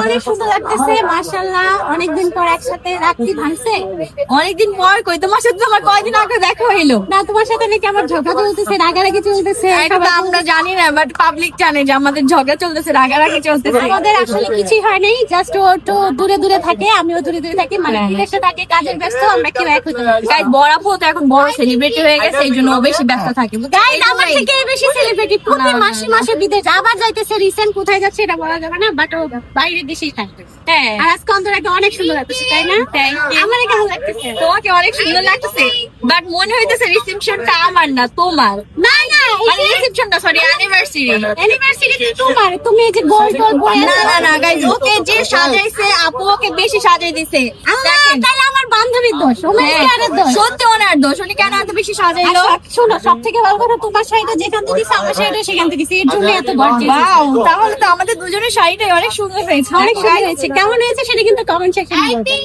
অনেক সুন্দর লাগতেছে মাশাআল্লাহ। অনেকদিন পর একসাথে রাত্রি ভাঙছে। অনেকদিন পর কই তোমার সাথে তোমার কয়দিন আগে দেখা হইলো না তোমার সাথে নাকি আমার ঝগড়া চলতেছে, রাগারাগি চলতেছে। এটা তো আমরা জানি না, বাট পাবলিক জানে যে আমাদের ঝগড়া চলতেছে, রাগারাগি চলতেছে। আমাদের আসলে কিছুই হয় নাই, জাস্ট ও একটু দূরে দূরে থাকে, আমিও দূরে দূরে থাকি, মানে বিদেশে থাকে, কাজের ব্যস্ত, আমরা কেউ এক হতে পারি না। গাইস বড়াপু তো এখন বড় সেলিব্রিটি হয়ে গেছে, এই জন্য ও বেশি ব্যস্ত থাকে। গাইস আমার থেকে বেশি সেলিব্রিটি, প্রতি মাসে মাসে বিদেশ আবার যাইতেছে। রিসেন্ট কোথায় যাচ্ছে এটা বলা যাবে না, বাট ও বাইরের দেশেই থাকবে। হ্যাঁ, আর আজকে অন্তরাকে অনেক সুন্দর লাগতেছে, তাই না? আমার কেমন লাগতেছে? তোমাকে অনেক সুন্দর লাগতেছে, বাট মনে হইতেছে রিসেপশনটা আমার না তোমার। না না, মানে রিসেপশনটা সরি অ্যানিভার্সারি। অ্যানিভার্সারি তোমার, তুমি এই যে গোল টোল পরে না আছো। না না গাইস, ওকে যে সাজাইছে আপু ওকে বেশি সাজাই দিছে। দেখেন তাহলে আমার বান্ধবীর দোষ, ওমেন্সকেয়ারের দোষ। সত্যি ওনার দোষ, উনি কেন এত বেশি সাজাইলো? শোনো, সব থেকে ভালো কথা, তোমার শাড়িটা যেখান থেকে দিছে আমার শাড়িটা সেখান থেকে দিছে, এর জন্য এত গর্জিয়াস। Wow, তাহলে তো আমাদের দুজনের শাড়িটাই অনেক সুন্দর হয়েছে। অনেক সুন্দর হয়েছে। কেমন হয়েছে সেটা কিন্তু কমেন্ট সেকশনে বলবে।